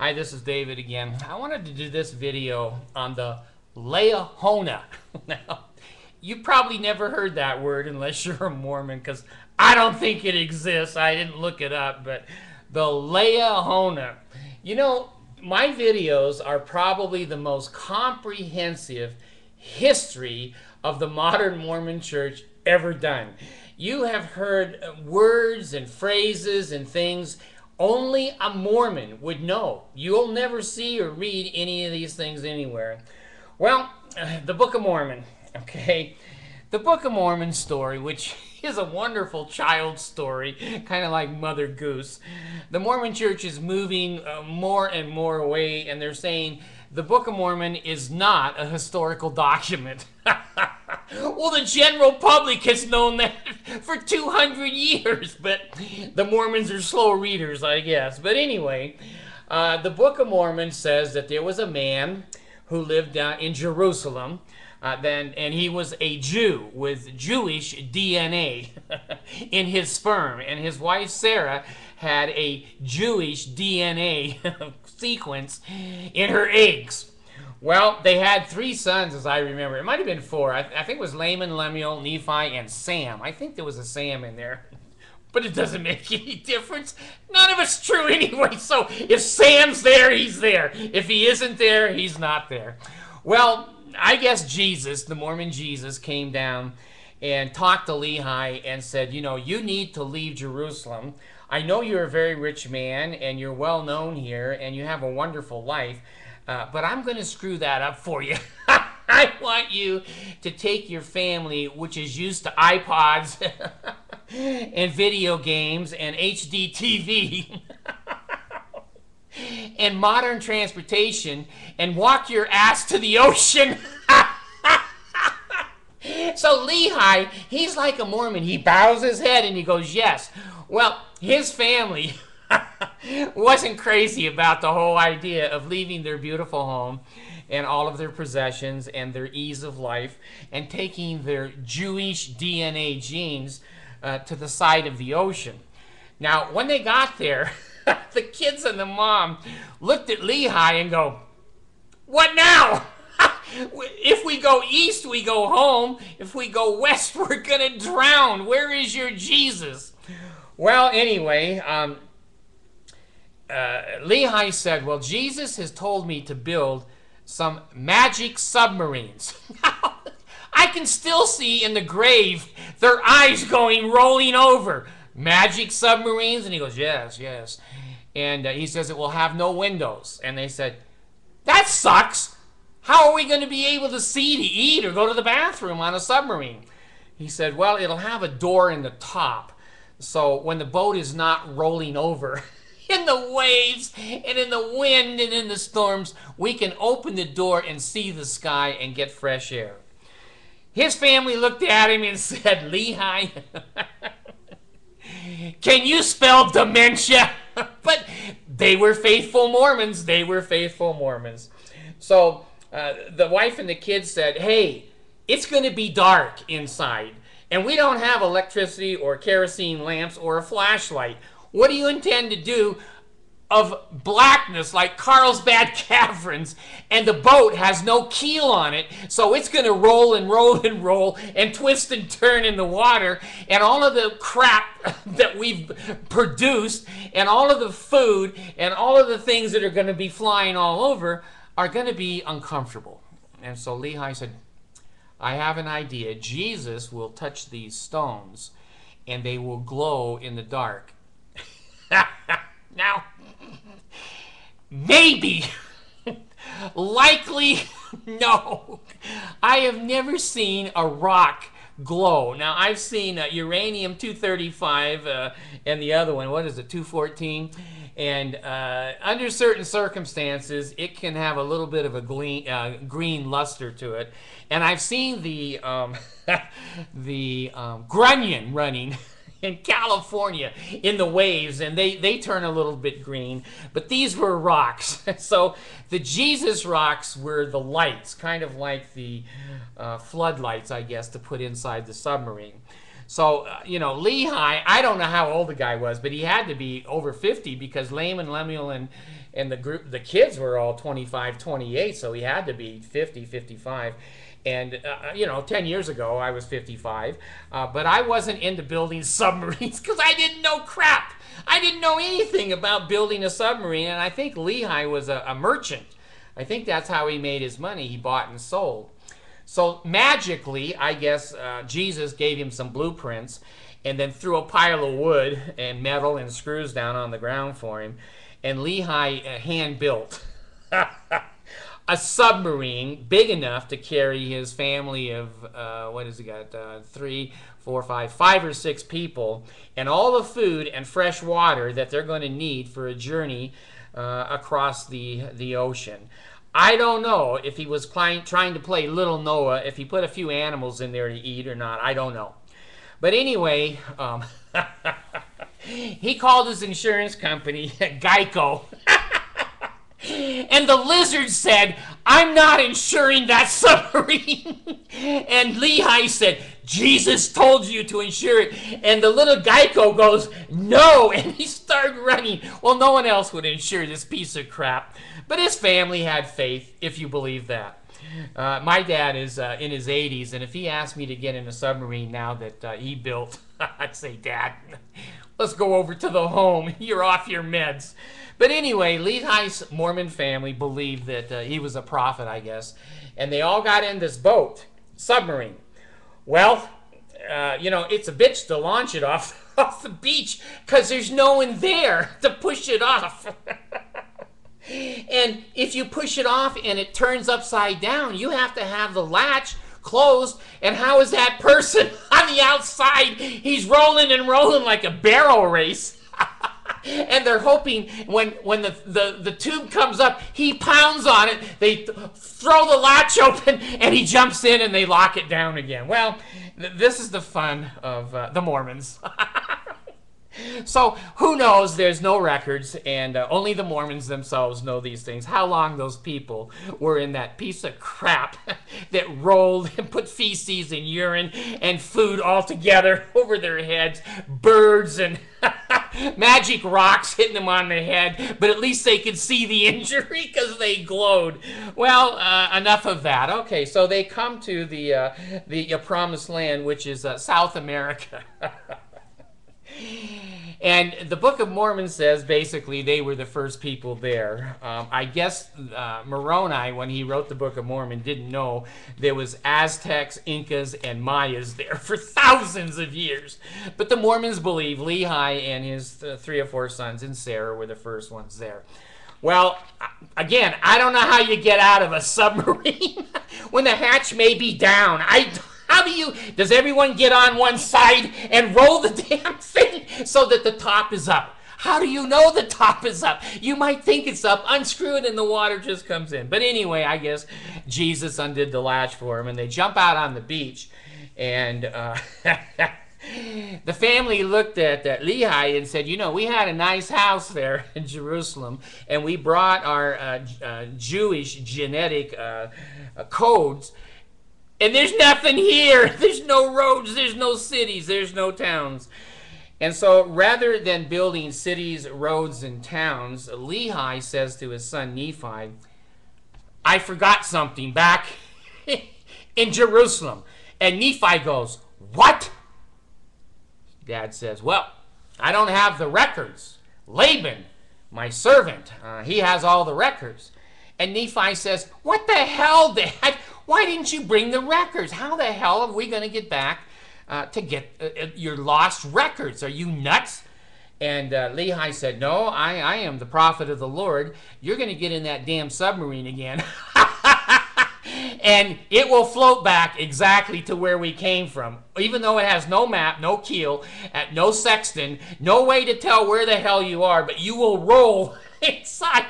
Hi, this is David again. I wanted to do this video on the Liahona. Now, you probably never heard that word unless you're a Mormon, because I don't think it exists. I didn't look it up, but the Liahona. You know, my videos are probably the most comprehensive history of the modern Mormon church ever done. You have heard words and phrases and things only a Mormon would know. You'll never see or read any of these things anywhere. Well, the Book of Mormon, okay? The Book of Mormon story, which is a wonderful child story, kind of like Mother Goose. The Mormon church is moving more and more away, and they're saying the Book of Mormon is not a historical document. Well, the general public has known that for 200 years, but the Mormons are slow readers, I guess. But anyway, the Book of Mormon says that there was a man who lived in Jerusalem, and he was a Jew with Jewish DNA in his sperm, and his wife Sarah had a Jewish DNA sequence in her eggs. Well, they had 3 sons, as I remember. It might have been 4. I think it was Laman, Lemuel, Nephi, and Sam. I think there was a Sam in there. But it doesn't make any difference. None of it's true anyway. So if Sam's there, he's there. If he isn't there, he's not there. Well, I guess Jesus, the Mormon Jesus, came down and talked to Lehi and said, you know, you need to leave Jerusalem. I know you're a very rich man and you're well known here and you have a wonderful life. But I'm going to screw that up for you. I want you to take your family, which is used to iPods and video games and HD TV and modern transportation, and walk your ass to the ocean. So Lehi, he's like a Mormon. He bows his head and he goes, yes. Well, his family wasn't crazy about the whole idea of leaving their beautiful home and all of their possessions and their ease of life and taking their Jewish DNA genes to the side of the ocean. Now, when they got there, the kids and the mom looked at Lehi and go, what now? If we go east, we go home. If we go west, we're going to drown. Where is your Jesus? Well, anyway, Lehi said, well, Jesus has told me to build some magic submarines. I can still see in the grave their eyes rolling over. Magic submarines? And he goes, yes, yes. And he says it will have no windows. And they said, that sucks. How are we going to be able to see, to eat, or go to the bathroom on a submarine? He said, well, it'll have a door in the top. So when the boat is not rolling over in the waves and in the wind and in the storms, we can open the door and see the sky and get fresh air. His family looked at him and said, Lehi, can you spell dementia? But they were faithful Mormons. They were faithful Mormons. So the wife and the kids said, hey, it's going to be dark inside, and we don't have electricity or kerosene lamps or a flashlight. What do you intend to do of blackness like Carlsbad Caverns, and the boat has no keel on it, so it's going to roll and roll and roll and twist and turn in the water, and all of the crap that we've produced and all of the food and all of the things that are going to be flying all over are going to be uncomfortable. And so Lehi said, I have an idea. Jesus will touch these stones and they will glow in the dark. Now, maybe, likely, no. I have never seen a rock glow. Now, I've seen uranium-235 and the other one, what is it, 214? And under certain circumstances, it can have a little bit of a green luster to it. And I've seen the grunion running in California in the waves, and they turn a little bit green. But these were rocks. So the Jesus rocks were the lights, kind of like the floodlights, I guess, to put inside the submarine. So, Lehi, I don't know how old the guy was, but he had to be over 50 because Laman, Lemuel, and the kids were all 25, 28, so he had to be 50, 55. And, 10 years ago, I was 55, but I wasn't into building submarines because I didn't know crap. I didn't know anything about building a submarine, and I think Lehi was a merchant. I think that's how he made his money. He bought and sold. So magically, I guess Jesus gave him some blueprints and then threw a pile of wood and metal and screws down on the ground for him. And Lehi hand-built a submarine big enough to carry his family of, what has he got, 3, 4, 5 or 6 people, and all the food and fresh water that they're going to need for a journey across the ocean. I don't know if he was trying to play Little Noah, if he put a few animals in there to eat or not. I don't know. But anyway, he called his insurance company Geico. And the lizard said, I'm not insuring that submarine. And Lehi said, Jesus told you to insure it. And the little Geico goes, no. And he started running. Well, no one else would insure this piece of crap. But his family had faith, if you believe that. My dad is in his 80s, and if he asked me to get in a submarine now that he built, I'd say, Dad, let's go over to the home. You're off your meds. But anyway, Lehi's Mormon family believed that he was a prophet, I guess, and they all got in this boat, submarine. Well, it's a bitch to launch it off the beach because there's no one there to push it off. And if you push it off and it turns upside down, you have to have the latch closed. And how is that person on the outside? He's rolling and rolling like a barrel race. And they're hoping when the tube comes up, he pounds on it, they throw the latch open, and he jumps in and they lock it down again. Well, this is the fun of the Mormons. So who knows? There's no records, and only the Mormons themselves know these things. How long those people were in that piece of crap that rolled and put feces and urine and food all together over their heads, birds and magic rocks hitting them on the head, but at least they could see the injury because they glowed. Well, enough of that. Okay, so they come to the promised land, which is South America. And the Book of Mormon says basically they were the first people there. I guess Moroni, when he wrote the Book of Mormon, didn't know there was Aztecs, Incas, and Mayas there for thousands of years. But the Mormons believe Lehi and his 3 or 4 sons and Sarah were the first ones there. Well, again, I don't know how you get out of a submarine when the hatch may be down. Does everyone get on one side and roll the damn thing so that the top is up? How do you know the top is up? You might think it's up, unscrew it, and the water just comes in. But anyway, I guess Jesus undid the latch for him, and they jump out on the beach. And the family looked at Lehi and said, we had a nice house there in Jerusalem, and we brought our Jewish genetic codes. And there's nothing here. There's no roads. There's no cities. There's no towns. And so rather than building cities, roads, and towns, Lehi says to his son Nephi, I forgot something back in Jerusalem. And Nephi goes, what? Dad says, well, I don't have the records. Laban, my servant, he has all the records. And Nephi says, what the hell, Dad? Why didn't you bring the records? How the hell are we going to get back to get your lost records? Are you nuts? And Lehi said, no, I am the prophet of the Lord. You're going to get in that damn submarine again. And it will float back exactly to where we came from. Even though it has no map, no keel, no sextant, no way to tell where the hell you are, but you will roll inside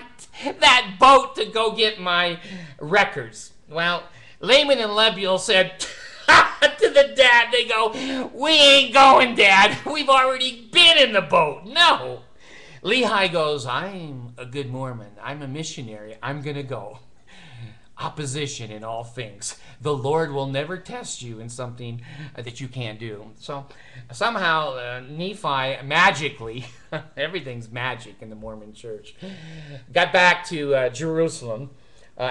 that boat to go get my records. Well, Laman and Lemuel said to the dad, they go, we ain't going, Dad. We've already been in the boat. No. Lehi goes, I'm a good Mormon. I'm a missionary. I'm going to go. opposition in all things. The Lord will never test you in something that you can't do. So somehow Nephi magically, everything's magic in the Mormon church, got back to Jerusalem.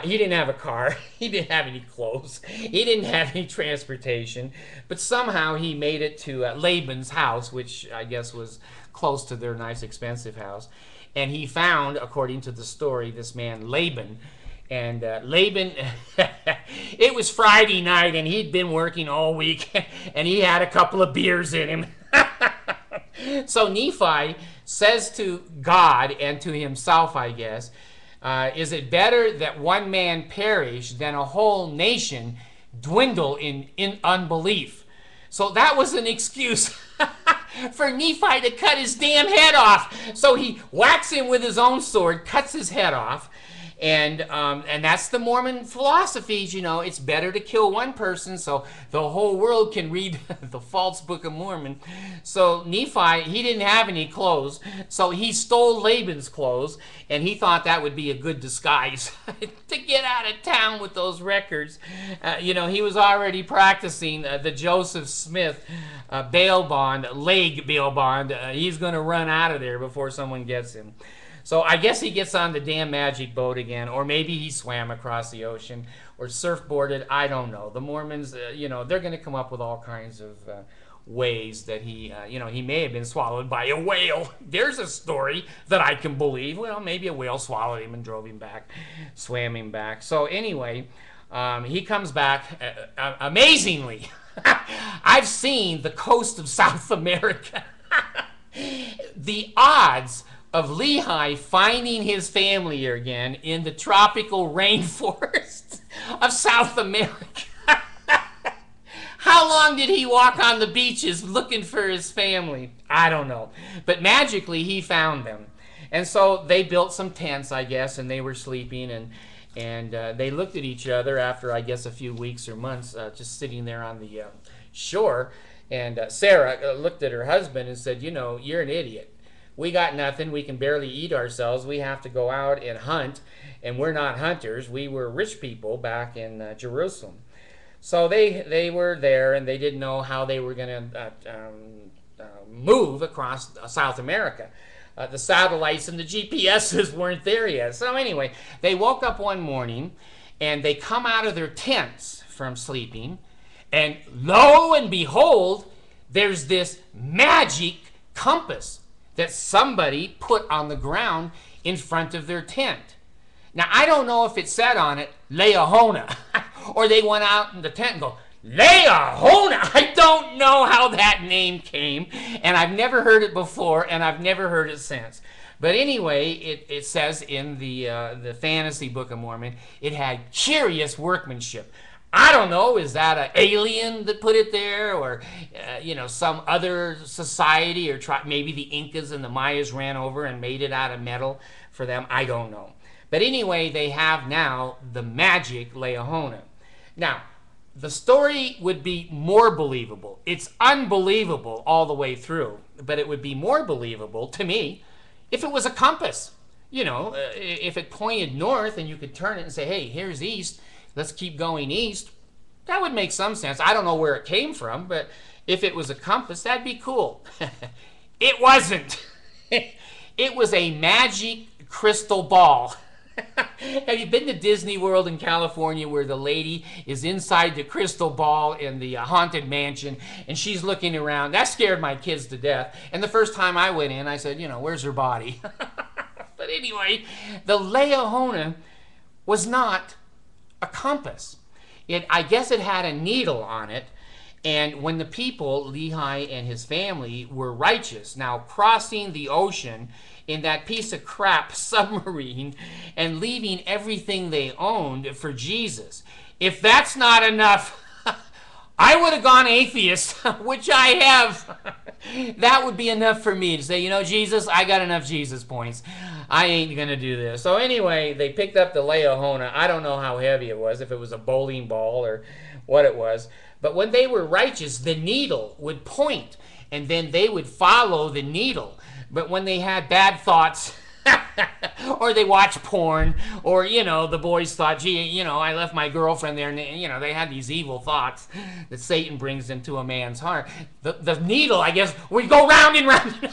He didn't have a car. He didn't have any clothes. He didn't have any transportation. But somehow he made it to Laban's house, which I guess was close to their nice, expensive house. And he found, according to the story, this man Laban. And Laban, it was Friday night, and he'd been working all week, and he had a couple of beers in him. So Nephi says to God and to himself, I guess, is it better that one man perish than a whole nation dwindle in unbelief? So that was an excuse for Nephi to cut his damn head off. So he whacks him with his own sword, cuts his head off. And that's the Mormon philosophies, you know. It's better to kill one person so the whole world can read the false Book of Mormon. So Nephi, he didn't have any clothes, so he stole Laban's clothes, and he thought that would be a good disguise to get out of town with those records. You know, he was already practicing the Joseph Smith bail bond, leg bail bond. He's going to run out of there before someone gets him. So I guess he gets on the damn magic boat again, or maybe he swam across the ocean, or surfboarded. I don't know. The Mormons, you know, they're going to come up with all kinds of ways that he, you know, he may have been swallowed by a whale. There's a story that I can believe. Well, maybe a whale swallowed him and drove him back, swam him back. So anyway, he comes back amazingly. I've seen the coast of South America. The odds of Lehi finding his family again in the tropical rainforest of South America. How long did he walk on the beaches looking for his family? I don't know. But magically he found them. And so they built some tents, I guess, and they were sleeping, and they looked at each other after, I guess, a few weeks or months just sitting there on the shore. And Sarah looked at her husband and said, you know, you're an idiot. We got nothing. We can barely eat ourselves. We have to go out and hunt, and we're not hunters. We were rich people back in Jerusalem. So they were there, and they didn't know how they were going to move across South America. The satellites and the GPSs weren't there yet. So anyway, they woke up one morning, and they come out of their tents from sleeping, and lo and behold, there's this magic compass that somebody put on the ground in front of their tent. Now, I don't know if it said on it, Liahona, or they went out in the tent and go, Liahona! I don't know how that name came, and I've never heard it before, and I've never heard it since. But anyway, it says in the fantasy Book of Mormon, it had curious workmanship. I don't know, is that an alien that put it there, or you know, some other society, or maybe the Incas and the Mayas ran over and made it out of metal for them? I don't know. But anyway, they have now the magic Liahona. Now, the story would be more believable. It's unbelievable all the way through, but it would be more believable to me if it was a compass. You know, if it pointed north and you could turn it and say, hey, here's east. Let's keep going east. That would make some sense. I don't know where it came from, but if it was a compass, that'd be cool. It wasn't. It was a magic crystal ball. Have you been to Disney World in California, where the lady is inside the crystal ball in the haunted mansion, and she's looking around? That scared my kids to death. And the first time I went in, I said, you know, where's her body? But anyway, the Liahona was not a compass. I guess it had a needle on it, and when the people, Lehi and his family, were righteous, now crossing the ocean in that piece of crap submarine and leaving everything they owned for Jesus, if that's not enough, I would have gone atheist, which I have. That would be enough for me to say, you know, Jesus, I got enough Jesus points. I ain't going to do this. So anyway, they picked up the Liahona. I don't know how heavy it was, if it was a bowling ball or what it was. But when they were righteous, the needle would point, and then they would follow the needle. But when they had bad thoughts, Or they watch porn, or, the boys thought, gee, I left my girlfriend there, and, they had these evil thoughts that Satan brings into a man's heart. The needle, I guess, would go round and round.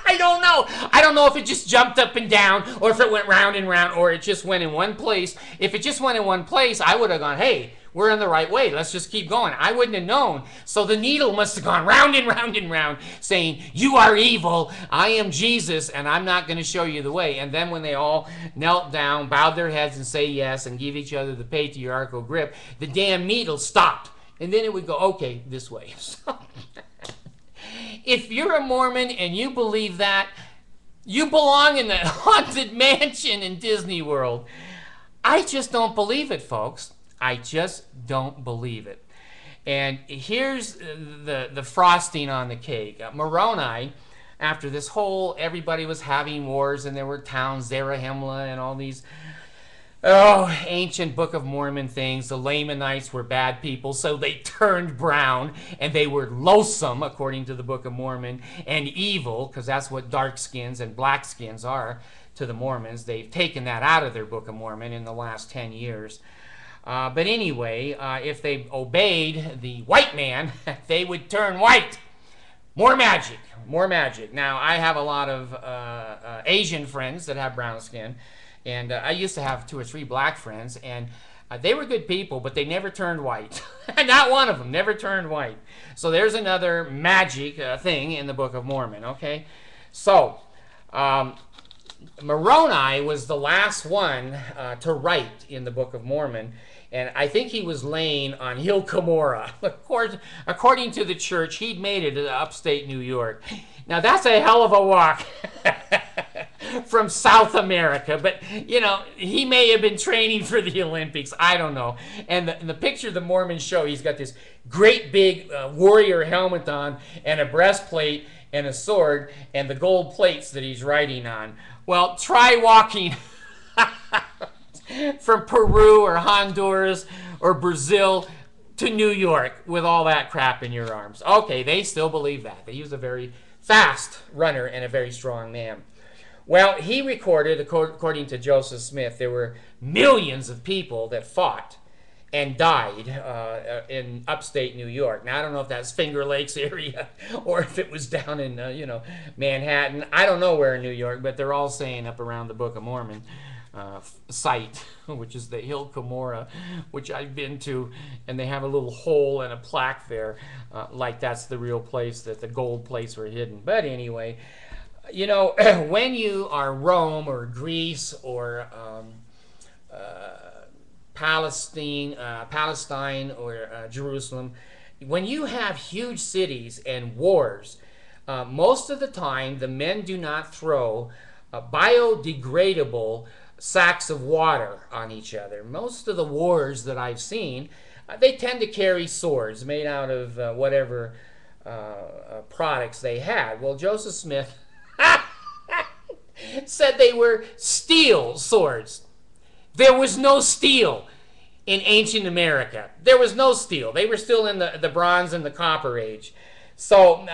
I don't know. I don't know if it just jumped up and down, or if it went round and round, or it just went in one place. If it just went in one place, I would have gone, hey, we're in the right way. Let's just keep going. I wouldn't have known. So the needle must have gone round and round and round, saying, you are evil. I am Jesus, and I'm not going to show you the way. And then when they all knelt down, bowed their heads, and say yes, and give each other the patriarchal grip, the damn needle stopped. And then it would go, okay, this way. So, if you're a Mormon and you believe that, you belong in the haunted mansion in Disney World. I just don't believe it, folks. I just don't believe it. And here's the frosting on the cake. Moroni, after this whole, everybody was having wars, and there were towns, Zarahemla, and all these ancient Book of Mormon things. The Lamanites were bad people, so they turned brown, and they were loathsome, according to the Book of Mormon, and evil, because that's what dark skins and black skins are to the Mormons. They've taken that out of their Book of Mormon in the last 10 years. But anyway, if they obeyed the white man, they would turn white. More magic, more magic. Now, I have a lot of Asian friends that have brown skin, and I used to have 2 or 3 black friends, and they were good people, but they never turned white. Not one of them never turned white. So there's another magic thing in the Book of Mormon, okay? So, Moroni was the last one to write in the Book of Mormon, and I think he was laying on Hill Cumorah. Of course, according to the church, he'd made it to upstate New York. Now, that's a hell of a walk from South America, but, he may have been training for the Olympics. I don't know. And the picture the Mormons show, he's got this great big warrior helmet on, and a breastplate, and a sword, and the gold plates that he's riding on. Well, try walking from Peru or Honduras or Brazil to New York with all that crap in your arms. Okay, they still believe that. He was a very fast runner and a very strong man. Well, he recorded, according to Joseph Smith, there were millions of people that fought and died in upstate New York. Now, I don't know if that's Finger Lakes area or if it was down in, Manhattan. I don't know where in New York, but they're all saying up around the Book of Mormon site, which is the Hill Cumorah, which I've been to, and they have a little hole and a plaque there, like that's the real place that the gold plates were hidden. But anyway, when you are Rome or Greece or Palestine or Jerusalem, when you have huge cities and wars, most of the time the men do not throw biodegradable sacks of water on each other. Most of the wars that I've seen, they tend to carry swords made out of whatever products they had. Well, Joseph Smith said they were steel swords. There was no steel in ancient America. There was no steel. They were still in the Bronze and the Copper Age. So,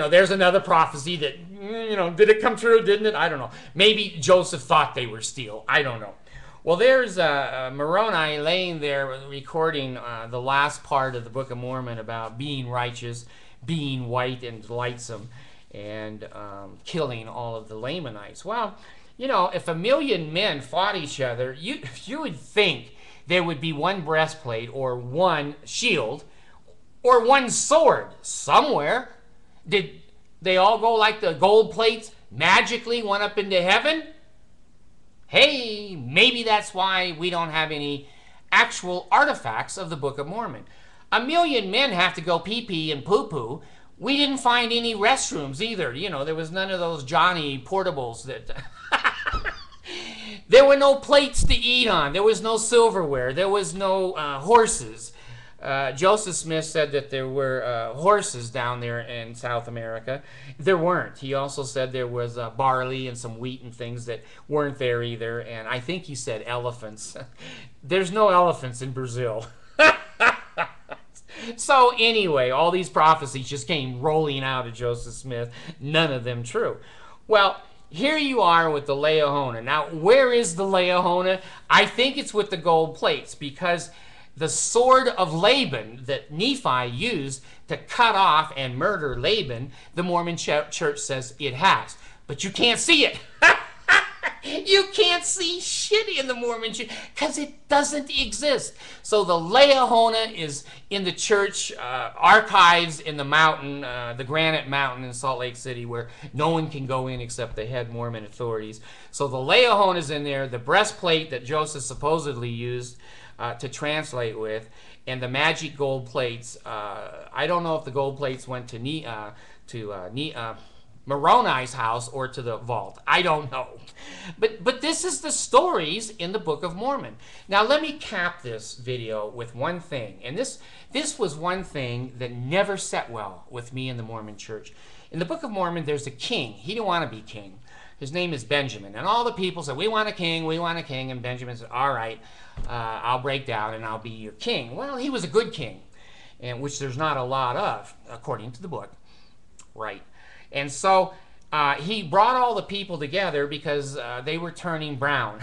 there's another prophecy that, did it come true? Didn't it? I don't know. Maybe Joseph thought they were steel. I don't know. Well, there's Moroni laying there recording the last part of the Book of Mormon about being righteous, being white and delightsome, and killing all of the Lamanites. Well, if 1 million men fought each other, you would think there would be one breastplate or one shield or one sword somewhere. Did they all go like the gold plates, magically went up into heaven? Hey, maybe that's why we don't have any actual artifacts of the Book of Mormon. 1 million men have to go pee-pee and poo-poo. We didn't find any restrooms either. There was none of those Johnny portables that... There were no plates to eat on. There was no silverware. There was no horses. Joseph Smith said that there were horses down there in South America. There weren't. He also said there was barley and some wheat and things that weren't there either. And I think he said elephants. There's no elephants in Brazil. So anyway, all these prophecies just came rolling out of Joseph Smith. None of them true. Well, here you are with the Liahona. Now, where is the Liahona? I think it's with the gold plates, because the sword of Laban that Nephi used to cut off and murder Laban, the Mormon church says it has. But you can't see it. You can't see shit in the Mormon church because it doesn't exist. So the Liahona is in the church archives in the mountain, the Granite Mountain in Salt Lake City, where no one can go in except the head Mormon authorities. So the Liahona is in there, the breastplate that Joseph supposedly used to translate with, and the magic gold plates. I don't know if the gold plates went to Moroni's house or to the vault. I don't know. But this is the stories in the Book of Mormon. Now let me cap this video with one thing. And this was one thing that never set well with me in the Mormon church. In the Book of Mormon, there's a king. He didn't want to be king. His name is Benjamin. And all the people said, we want a king, we want a king. And Benjamin said, all right, I'll break down and I'll be your king. Well, he was a good king, and which there's not a lot of, according to the book. Right. And so he brought all the people together because they were turning brown.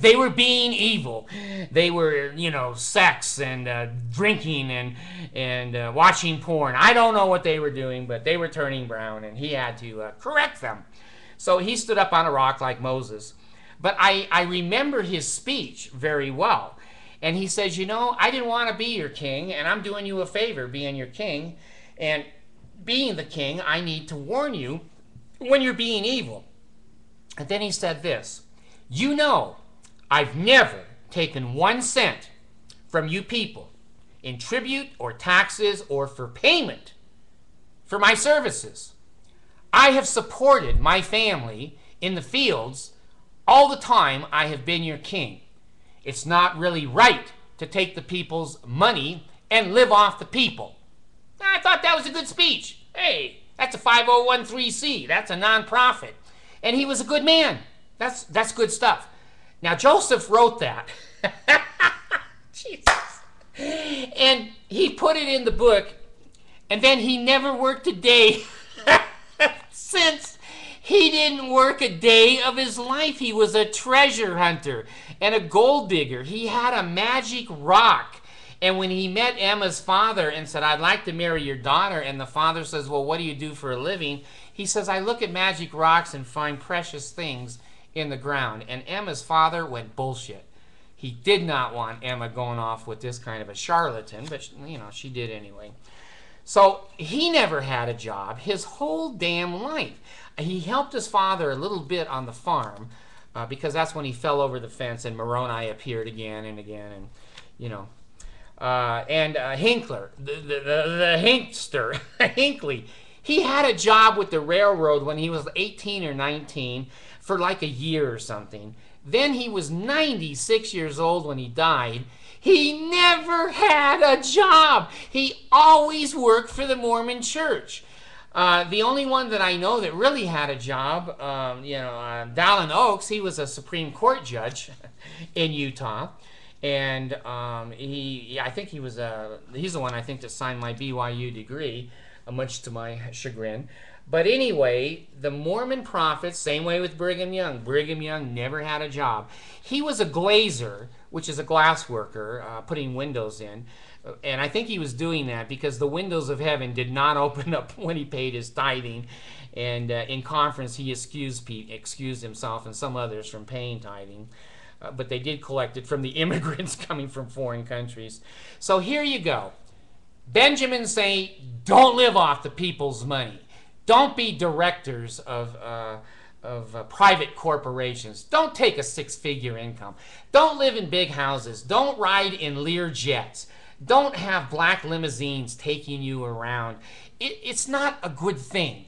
They were being evil. They were, you know, sex and drinking and watching porn. I don't know what they were doing, but they were turning brown, and he had to correct them. So he stood up on a rock like Moses. But I remember his speech very well. And he says, you know, I didn't want to be your king, and I'm doing you a favor being your king. And being the king, I need to warn you when you're being evil. And then he said this, you know, I've never taken 1 cent from you people in tribute or taxes or for payment for my services. I have supported my family in the fields all the time I have been your king. It's not really right to take the people's money and live off the people. I thought that was a good speech. Hey, that's a 5013C. That's a nonprofit. And he was a good man. That's good stuff. Now, Joseph wrote that. Jesus. And he put it in the book, and then he never worked a day since. He didn't work a day of his life. He was a treasure hunter and a gold digger. He had a magic rock. And when he met Emma's father and said, I'd like to marry your daughter, and the father says, well, what do you do for a living? He says, I look at magic rocks and find precious things in the ground. And Emma's father went bullshit. He did not want Emma going off with this kind of a charlatan, but, you know, she did anyway. So he never had a job his whole damn life. He helped his father a little bit on the farm because that's when he fell over the fence and Moroni appeared again and again, and, you know. Hinkler, the Hinkster, Hinckley, he had a job with the railroad when he was 18 or 19 for like a year or something. Then he was 96 years old when he died. He never had a job. He always worked for the Mormon church. The only one that I know that really had a job, Dallin Oaks, he was a Supreme Court judge in Utah. And I think he's the one I think that signed my BYU degree, much to my chagrin. But anyway, the Mormon prophets, same way with Brigham Young. Brigham Young never had a job. He was a glazer, which is a glass worker, putting windows in. And I think he was doing that because the windows of heaven did not open up when he paid his tithing. And in conference, he excused himself and some others from paying tithing. But they did collect it from the immigrants coming from foreign countries. So here you go. Benjamin saying, don't live off the people's money. Don't be directors of private corporations. Don't take a 6-figure income. Don't live in big houses. Don't ride in Lear jets. Don't have black limousines taking you around. It's not a good thing.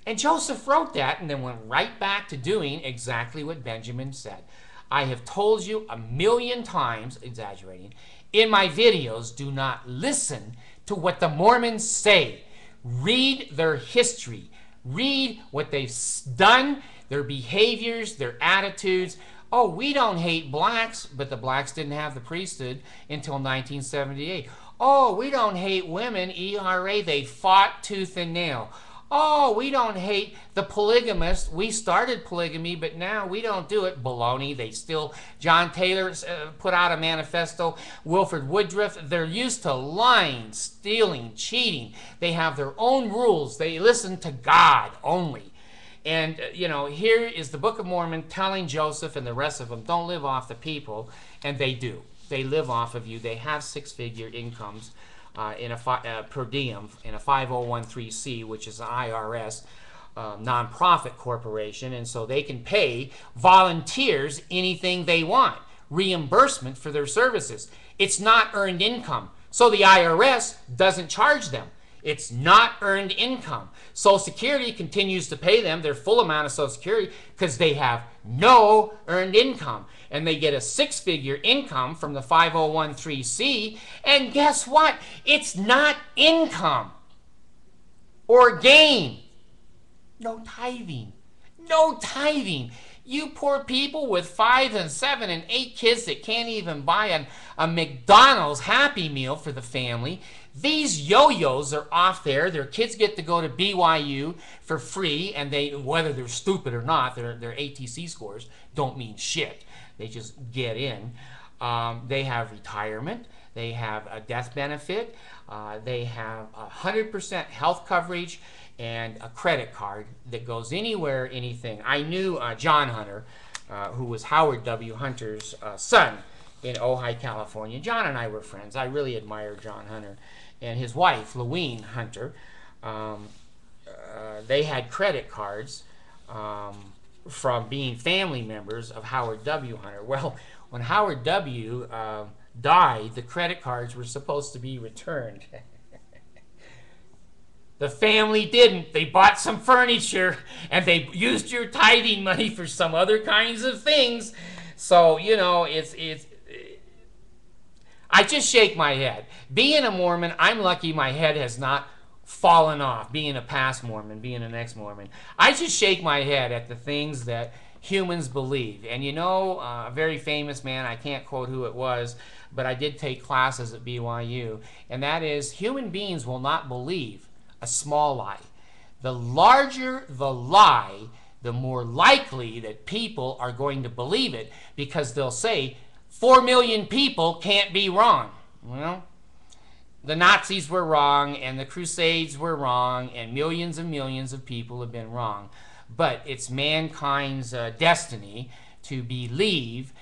And Joseph wrote that and then went right back to doing exactly what Benjamin said. I have told you 1,000,000 times, exaggerating, in my videos, do not listen to what the Mormons say. Read their history. Read what they've done, their behaviors, their attitudes. Oh, we don't hate blacks, but the blacks didn't have the priesthood until 1978. Oh, we don't hate women, ERA, they fought tooth and nail. Oh, we don't hate the polygamists. We started polygamy, but now we don't do it. Baloney. They still, John Taylor put out a manifesto. Wilford Woodruff, they're used to lying, stealing, cheating. They have their own rules. They listen to God only. And, you know, here is the Book of Mormon telling Joseph and the rest of them, don't live off the people. And they do. They live off of you. They have six-figure incomes. Per diem in a 5013C, which is an IRS nonprofit corporation, and so they can pay volunteers anything they want, reimbursement for their services. It's not earned income, so the IRS doesn't charge them. It's not earned income. Social Security continues to pay them their full amount of Social Security because they have no earned income. And they get a six-figure income from the 5013C. And guess what? It's not income or gain. No tithing. No tithing. You poor people with 5 and 7 and 8 kids that can't even buy a McDonald's Happy Meal for the family. These yo-yos are off there. Their kids get to go to BYU for free, and they, whether they're stupid or not, their ATC scores don't mean shit. They just get in. They have retirement. They have a death benefit. They have 100% health coverage and a credit card that goes anywhere, anything. I knew John Hunter, who was Howard W. Hunter's son in Ojai, California. John and I were friends. I really admire John Hunter. And his wife, Louine Hunter, they had credit cards from being family members of Howard W. Hunter. Well, when Howard W. Died, the credit cards were supposed to be returned. The family didn't. They bought some furniture, and they used your tithing money for some other kinds of things. So, you know, I just shake my head. Being a Mormon, I'm lucky my head has not fallen off. Being a past Mormon, being an ex-Mormon. I just shake my head at the things that humans believe. And you know, a very famous man, I can't quote who it was, but I did take classes at BYU, and that is, human beings will not believe a small lie. The larger the lie, the more likely that people are going to believe it, because they'll say, 4 million people can't be wrong. Well, the Nazis were wrong, and the Crusades were wrong, and millions of people have been wrong. But it's mankind's destiny to believe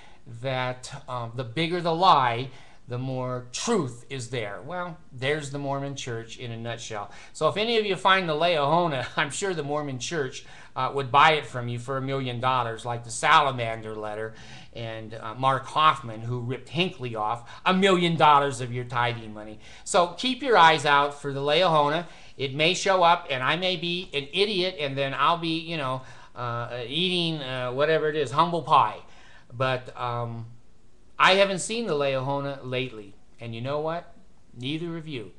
that the bigger the lie, the more truth is there. Well, there's the Mormon Church in a nutshell. So if any of you find the Liahona, I'm sure the Mormon Church would buy it from you for $1 million, like the Salamander letter, and Mark Hoffman, who ripped Hinckley off, $1 million of your tithing money. So keep your eyes out for the Liahona. It may show up, and I may be an idiot, and then I'll be, you know, eating whatever it is, humble pie. But I haven't seen the Liahona lately. And you know what? Neither of you.